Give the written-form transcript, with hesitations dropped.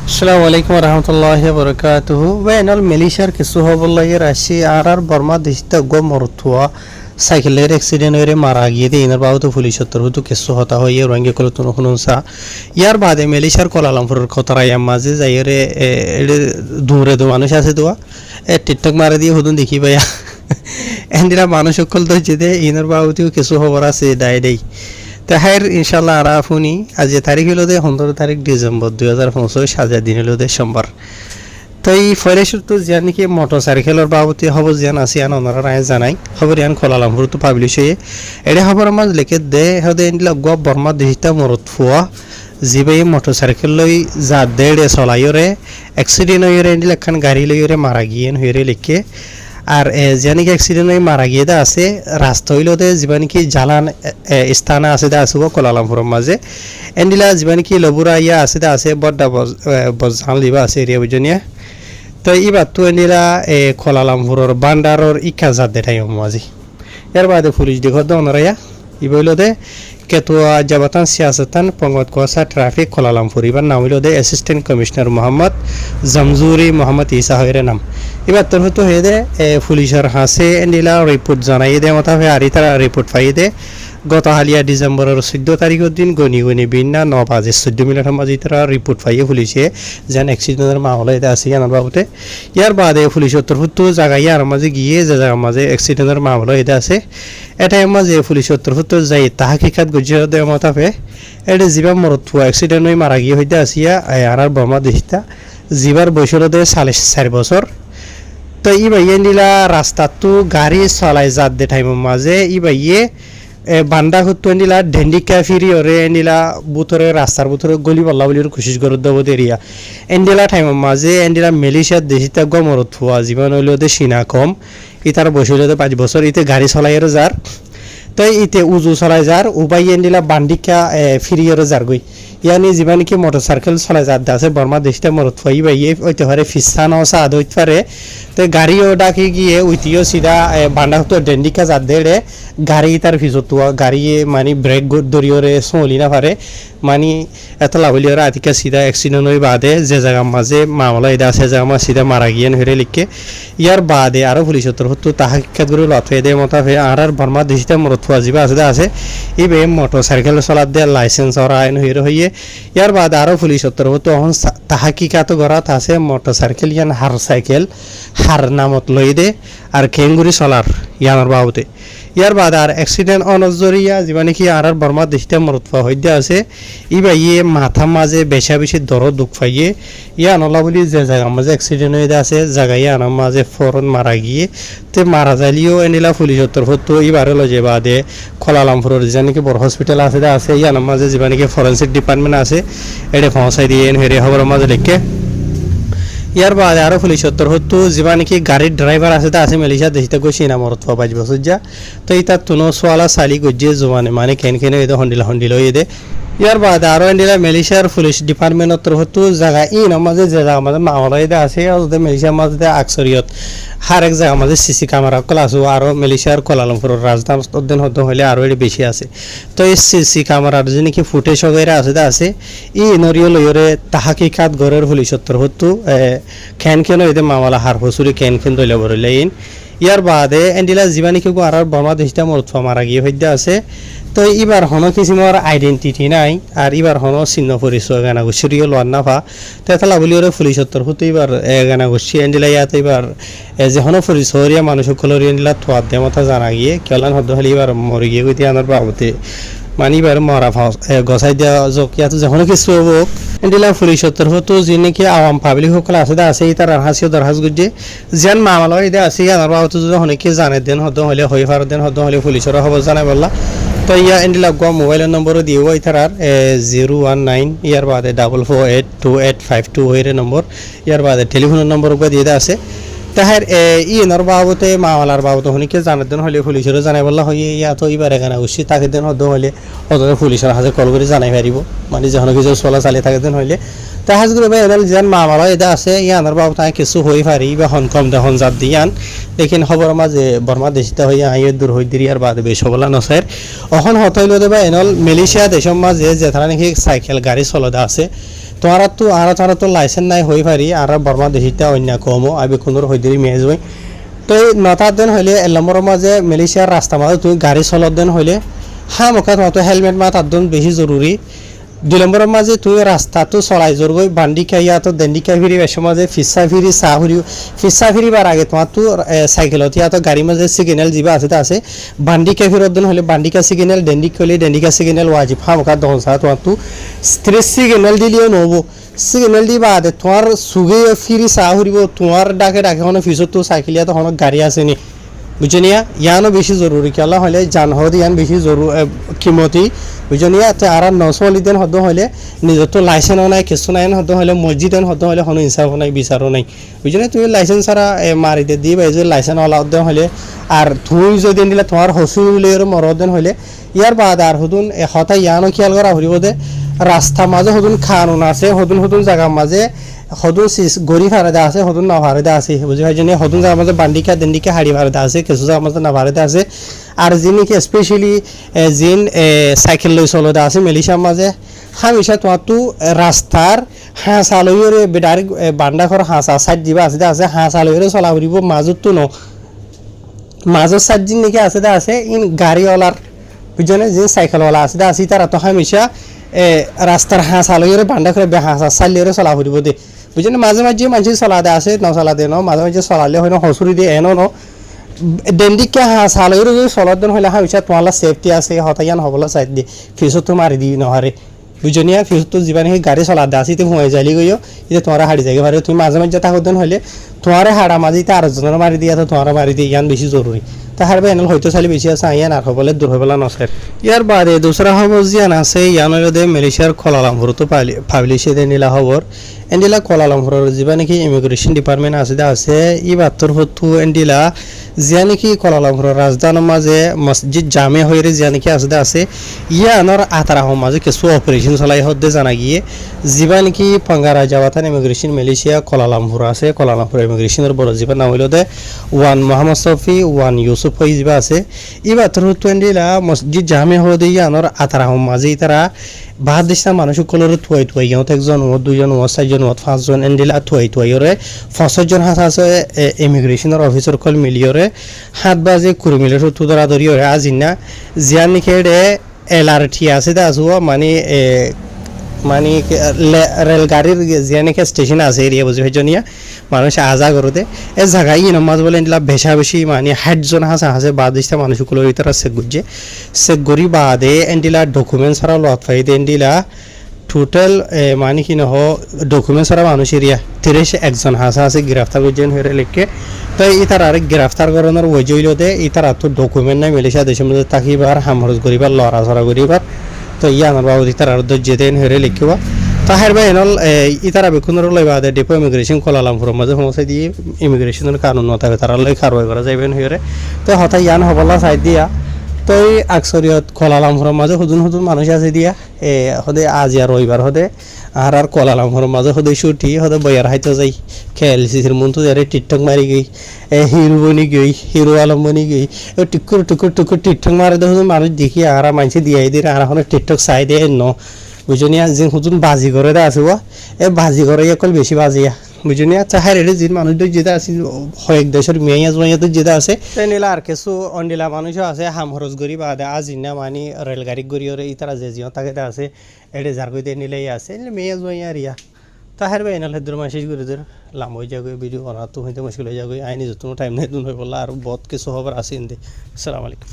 আসসালামু আলাইকুম রহমতুল্লাহি বরকাতুহু ওয়েনল মালয়েশিয়ার কিছু খবর লাগে রাশি আর বর্মা দেশটা গো মরতুয়া সাইকেলের অ্যাক্সিডেন্ট হয়ে মারা গিয়ে দিয়ে ইনার বাবু পুলিশ তরফ কিছু হতা হয়ে রঙে কল তুন শুনুনসা ইয়ার বাদে মালয়েশিয়ার কুয়ালালামপুরের খতরাইয়া মাঝে যাইরে দূরে দু মানুষ আছে দোয়া টিকটক মারা দিয়ে হুদুন দেখি ভাইয়া এন্ডিরা মানুষ সকল তো যেতে ইনার বাবুতেও কিছু খবর আছে দায় দেই তাহার ইনশাল্লাহ আর আপনি আজ তারিখ হলো 15 ডিসেম্বর 2025 সাজা দিন হলো সোমবার তো এই ফরেস্ট তো যে নাকি মোটরসাইকেলের বাবদে খবর জান আছে আন ওনারা রায় জানাই খবর ইয়ান কুয়ালালামপুর তো পাবলিশ হয়ে এটা খবর মাঝ লেখে দে হদে ইনলা গব বর্মা দেহিতা মরত ফুয়া জিবে মোটরসাইকেল লই যা দেড়ে চলাইরে অ্যাক্সিডেন্ট হইরে ইনলা খান গাড়ি লইরে মারা গিয়েন হইরে লিখে আর যেনিক অ্যাক্সিডেন্ট হয়ে মারা গিয়ে দা আছে রাস্তা হইলতে যিবানিকি জালান স্থানে আছে দা আছে কুয়ালালামপুরের মাঝে এন্ডিলা যিবানিকি লবুরা ইয়া আছে দা আছে বড্ডা বজাল দিবা আছে এরিয়া বুঝনিয়া তো এবার তো এন্ডিলা কুয়ালালামপুরের বান্ডারর ইকা জাত দেখাই মাঝে এর বাদে পুলিশ দেখো দনরাইয়া ইবইলতে কেতুয়া জাবাতান সিয়াসতান পঙ্গত কোসা ট্রাফিক কুয়ালালামপুর এবার নাম হইল দে অ্যাসিস্ট্যান্ট কমিশনার মোহাম্মদ জামজুরি মোহাম্মদ ইসা হইরে নাম এবার তোর হতো হয়ে দে পুলিশের হাসে এন্ডিলা রিপোর্ট জানাই দে মতা হয়ে আর তারা রিপোর্ট পাই দে গত হালিয়া ডিসেম্বরের 14 তারিখের দিন গনি বিন্না 9 বাজে 14 মিনিটের মাঝে তারা রিপোর্ট পাইয়ে পুলিশে যেন অ্যাক্সিডেন্টের মামলা এটা আছে জানার বাবুতে ইয়ার বাদে পুলিশের তরফতো জায়গায় আর মাঝে গিয়ে যে জায়গার মাঝে অ্যাক্সিডেন্টের মামলা এটা আছে এটাই মাঝে পুলিশের তরফতো যাই তাহাকিকাত গজিয়ে দেওয়া মতাফে এটা জীবা মরত অ্যাক্সিডেন্ট হয়ে মারা গিয়ে হইতে আসিয়া আর বর্মা দেশটা জীবার বয়সের 4.5 বছর তো ই ভাইয়ে নিলা রাস্তা তো গাড়ি চলাই যাত দে টাইমের মাঝে ই ভাইয়ে বান্ডা হতো নিলা ঢেন্ডিকা ফিরি ওরে নিলা বুতরে রাস্তার বুতরে গলি বল্লা বলির কোশিশ করে দেবো এরিয়া এন্ডিলা টাইমের মাঝে এন্ডিলা মালয়েশিয়ার দেশিতা গমরত হওয়া জীবন হইল সিনা কম ইতার বয়স হইল 5 বছর ইতে গাড়ি চলাইয়ের যার তো ইতে উজু চলাই যার উবাই এন্ডিলা বান্ডিকা ফিরিয়ের যার গই ইয়ানি যিমান কি মোটরসাইকেল চলাই যাত আছে বর্মা দেশটা মরত ফাই বাইয়ে ওইতে পারে ফিসানো সাদ হইতে পারে তো গাড়িও ডাকি গিয়ে উইতিও সিধা বান্ডা হতো ডেন্ডিকা যাত দেড়ে গাড়ি তার ফিজতো গাড়ি মানে ব্রেক দরিয়রে চলি না পারে মানে এত লাভলিয়রা আতিকা সিধা অ্যাক্সিডেন্ট হয়ে বাদে যে জায়গার মাঝে মামলা এটা আছে জায়গা মাঝে সিধা মারা গিয়ে হয়ে লিখে ইয়ার বাদে আরও পুলিশের হতো তাহা শিক্ষাত করে লথে দে মতাফে আর বর্মা দেশটা মরত ফুয়া যাবা আছে আছে এই বে মোটরসাইকেল চলাত দিয়ে লাইসেন্স ওরা আইন হয়ে ইয়ার বাদে আরও পুলিশের হতো এখন তাহাকিকাত গড়াত আছে মোটরসাইকেল ইয়ান হার সাইকেল হার নামত লই দে আর খেঙ্গুরি চলার ইয়ানোর বাবুতে ইয়ার বাদ আর অ্যাক্সিডেন্ট অনজরিয়া যিমান কি আর বর্মা দেশটা মরত হইতে আছে ই বাইয়ে মাথা মাঝে বেশি দর দুঃখ পাইয়ে ইয়া নলা বলি যে জায়গা মাঝে অ্যাক্সিডেন্ট হয়ে আছে জায়গায় আনার মাঝে ফরন মারা গিয়ে তে মারা যাইলেও এনিলা পুলিশের তরফ তো ইবারে লজে বাদে কুয়ালালামপুরের যে নাকি বড় হসপিটাল আছে ইয়ানোর মাঝে যিমান কি ফরেন্সিক ডিপার্টমেন্ট আছে এটা পৌঁছাই দিয়ে হেরে খবরের মাঝে লিখে ইয়ার বাদে আরও পুলিশের হতো যিমান কি গাড়ির ড্রাইভার আছে তা আছে মালয়েশিয়া দেশিতে গই সিনা মরত 5 বছর যা তো ইতার তুনো সোয়ালা সালি গজিয়ে জোয়ানে মানে কেন এদের হন্ডিলা হয়ে দে ইয়ার বাদে আরও এন্ডিলা মালয়েশিয়ার পুলিশ ডিপার্টমেন্টের হতো জায়গা মাঝে যে জায়গা মাঝে মামলা এটা আছে মালয়েশিয়ার মাঝে আকসরিয়ত হার এক জায়গা মাঝে সিসি ক্যামেরা কল আছে আরও মালয়েশিয়ার কুয়ালালামপুরের রাজধানী হতে হলে আরও এটি বেশি আছে তো এই সিসি ক্যামেরার যে নাকি ফুটেজ वगैरह আছে নরিও লইরে তাহাকিকাত গড়ের পুলিশের হতো কেন এদের মামলা হার হসুরি কেন দইলে বরলাইন ইয়ার বাদে এন্ডিলা জীবানি কেউ আর বর্মা দেশটা মরত মারা গিয়ে হইতে আছে তো এবার হনো কিসিমর আইডেন্টিটি নাই আর এবার হনো চিহ্ন পরিচয় গানা গুছিরিও লোয়ার না পা তেতলা বলি ওরে পুলিশের হতো এবার গানা গুছি এন্ডিলা ইয়াত এবার যে হনো পরিচয়রিয়া মানুষ সকলের এন্ডিলা থোয়ার দে মতো জানা গিয়ে কেলান হতো হলে এবার মরে গিয়ে গইতে আনার বাবতে মানে এবার মরা গছাই দেওয়া যোগ ইয়াত যখন কিছু হব এন্ডিলা পুলিশের হতো যে নাকি আওয়াম পাবলিক সকল আছে তার হাসিও দরহাজ গুজে যেন মামলা এটা আছে আনার বাবতে যদি অনেকে জানে দেন হতো হলে হয়ে পার দেন হতো হলে পুলিশের খবর জানাই বললা তো ইয়া এন্ডিলা গো মোবাইলের নম্বরও দিও ইতার 019 ইয়ার বাদে 448285 হইরে নম্বর ইয়ার বাদে টেলিফোনের নম্বর দিয়ে আছে তাহার ইনর বাবতে মামলার বাবতে হনিকে জানার দিন হলে পুলিশেরও জানাই বললা হয় ইয়া তো এবার এখানে উঠছি তাকে দিন হতে হলে অতটা পুলিশের হাতে কল করে জানাই পারিব মানে যখন কিছু চলা চালিয়ে থাকে দিন হইলে তাহাজ করে এনাল যেন মামলা এটা আছে ইয়ানোর বাবু তাই কিছু হয়ে পারি বা হন কম দেখুন জাত দিয়ান লেকিন খবর মাঝে বর্মা দেশিতা হইয়া আইয়ে দূর হই দিরি আর বাদে বেশ বলা নসার অহন হতইল দেবা এনল মালয়েশিয়া দেশের মাঝে যে তারা নাকি সাইকেল গাড়ি চলদা আছে তোমার তো তারা তো লাইসেন্স নাই হয়ে পারি আর বর্মা দেশিটা অন্য কমো আবে কোনোর হয়ে দিলি মেয়ে যাই তো এই নটার দিন হইলে এলামর মাঝে মালয়েশিয়ার রাস্তা মাঝে তুমি গাড়ি চলার দিন হইলে মুখা তোমার তো হেলমেট মা তার দিন বেশি জরুরি 2 নম্বরের মাঝে তুই রাস্তা তো চলাই জোর গই বান্ডি খাইয়া তো দেন্ডি খাই ফিরি বেশ মাঝে ফিসা ফিরি ফিসা ফিরিবার আগে তোমার তো সাইকেলত ইয়া তো গাড়ি মাঝে সিগন্যাল যা আছে বান্ডি খাই ফিরত দিন হলে বান্ডি কা সিগন্যাল ডেন্ডি খলে ডেন্ডি কা সিগন্যাল ওয়াজিব মুখা দহন সা তোমার তো স্ট্রেস সিগন্যাল দিলেও নবো সিগন্যাল দিবা আদে তোমার সুগে ফিরি ফুরিব তোমার ডাকে কোনো ফিসত তো সাইকেল ইয়া তো কোনো গাড়ি আসেনি বুঝনিয়া ইয়ানো বেশি জরুরি কেলা হলে যানহদ ইয়ান বেশি কিমতি বুঝনিয়া তো আর নচলিতেন হদ হলে নিজের তো লাইসেন্সও নাই কিছু নাই হদ হলে মসজিদ হদ হলে কোনো ইনসাফ নাই বিচারও নাই বুঝলি তুমি লাইসেন্স ছাড়া মারিতে দিয়ে পাই যে লাইসেন্স অলাউদ্দেন হলে আর তুই যদি দিলে তোমার হসুলের মরদেন হলে ইয়ার বাদ আর হদুন হতা ইয়ানো খেয়াল করা হরিব দে রাস্তা মাঝে হদুন খানুন আছে হদুন জায়গার মাঝে হদুন গড়ি ফারেদা আছে হদুন না ফারেদা আছে বুঝি ভাই জানি হদুন জায়গার মাঝে বান্ডিকা দেন্ডিকা হাড়ি ফারেদা আছে কিছু জায়গার মাঝে না ফারেদা আছে আর যিনিকে স্পেশালি যিন সাইকেল লই চলদা আছে মেলিশার মাঝে হামেশা তোমার তো রাস্তার হাঁসা লইরে ডাইরেক্ট বান্ডা ঘর হাঁসা সাইড দিবা আছে হাঁসা লইরে চলা ফুরিব মাজত তো ন মাজত সাইড যিন নাকি আছে ইন গাড়িওয়ালার বুঝনে যে সাইকেলওয়ালা আছে তারা তো হামেশা রাস্তার হাঁসা লইরে বান্ডা করে হাঁসা চালিয়ে চলা ফুরিব দে বুঝলি মাঝে মানুষ চলা দে আছে নচলা দে ন মাঝে চলালে হয় হসুরি দিয়ে এনো ন ডেন্ডিকে চালইরে যদি চলার দিন হলে হামেশা তোমার সেফটি আছে হতায়ান হবলা চাই দিয়ে ফিসতো মারি দি নহরে বুঝনিয়া ফিসতো যিমান সেই গাড়ি চলা দে আছে সোমাই যাইলি গইও এতিয়া তোমার হাড়ি যাইগে পারে তুমি মাঝে থাকার দিন হলে তোমার হাড়া মাঝিতে আরেকজনের মারি দিয়া তো তোমার মারি দিয়ে ইয়ান বেশি জরুরি তাহার বা এনেল হয়তো চালি বেশি আছে ইয়ান আর হবলে দূর হবলা নসের ইয়ার বাদে দুসরা খবর জিয়ান আছে ইয়ানের মালয়েশিয়ার কোলালামপুরতো পাবলিশ নীলা খবর এন্ডিলা কোলালামপুরের যা নাকি ইমিগ্রেশন ডিপার্টমেন্ট আছে ই বাত্তর হতো এন্ডিলা যা নাকি কোলালামপুরের রাজধানীর মাঝে মসজিদ জামে হয়ে যা নাকি আছে ইয়ানোর আতারাহর মাঝে কিছু অপারেশন চলাই হতে জানা গিয়ে যা নাকি পাঙ্গারা যাওয়াতান ইমিগ্রেশন মালয়েশিয়া কোলালামপুর আছে কোলালামপুর ইমিগ্রেশনের বড় যা নাম হইল দে Wan Mohammad Shafi Wan Yusuf হয়ে যা আছে ই বাত্তর হতো এন্ডিলা মসজিদ জামে হয়ে দিয়ে ইয়ানোর আতারাহর মাঝে তারা বাহাদেশার মানুষ সকলের থুয়াই ইহঁত একজন দুইজন চারজন 5জন এন্ডিলা থুয়াই ওরে 5জন হাত আছে ইমিগ্রেশনের অফিসার কল মিলিয়রে 7 বাজে 20 মিনিট তো ধরি ওরে আজিনা জিয়ান নিখেড়ে এলআরটি আছে দা আসুয়া মানে রেলগাড়ির জিয়ানিকে স্টেশন আছে এরিয়া বুঝি হইজনিয়া মানুষ আজা করতে এ জায়গায় নমাজ বলে এন্ডিলা বেশা বেশি মানে 60 জন আছে বাদেশার মানুষ সকলের ভিতরে চেক গরি বাদে এন্ডিলা ডকুমেন্ট ছাড়া লত ফাইদে এন্ডিলা টোটাল মানে কি নহ ডকুমেন্ট ছাড়া মানুষ এরিয়া 31 আছে গ্রেফতার করছেন হয়ে লিখে তো ইতার আর গ্রেফতার করানোর ওইজইল দে ইতার তো ডকুমেন্ট নাই মালয়েশিয়া দেশের মধ্যে থাকিবার হামরজ করিবার লড়াচড়া করিবার তো ইয়ানোর বাবদ ইতার আর যেতেন হয়ে লিখিব তাহার বা এনল ইতারা বেকুনের লইবা দে ডিপো ইমিগ্রেশন কোলালামপুরের মাঝে সমস্যা দিয়ে ইমিগ্রেশনের কানুন নথাবে তারা লই কারবাই করা যাইবেন হয়ে তো হঠাৎ ইয়ান হবলা চাই দিয়া তো এই আকসরিয়ত কোলালামপুরের মাঝে হুদুন মানুষ আছে দিয়া হদে আজ আর রবিবার হদে আর কোলালামপুরের মাঝে হদে ছুটি হদে বইয়ার হাইতে যাই খেলসির মন তো যারে টিকটক মারি গই হিরো বনি গই হিরো আলম বনি গই টুকুর টিকটক মারে দেখো মানুষ দেখি আর মানুষ দিয়াই দিয়ে আর এখন টিকটক চাই দিয়ে ন বুঝনিয়া যে হুজুন বাজি করে দে আছে এ বাজি করে অকল বেশি বাজিয়া বুঝনিয়া চাহার এর যে মানুষ যেটা আছে কয়েক দেশের মেয়ে জমাইয়াতে যেটা আছে তাই নিলা আর কিছু অন্ডিলা মানুষও আছে হামহরজ গরি বাদে আজিনা মানে রেলগাড়ি গরি ওরে ইতারা যে জিও তাকে আছে এডে যার কইতে নিলেই আছে মেয়ে জমাইয়া রিয়া তাহার বা এনাল হেদর মেসেজ করে দের লাম হয়ে যাবে ভিডিও বানাতো হইতে মুশকিল হয়ে যাবে আইনি যত টাইম নেই দুন হয়ে বললা আর বহুত কিছু খবর আছে ইন্দে আসসালামু আলাইকুম।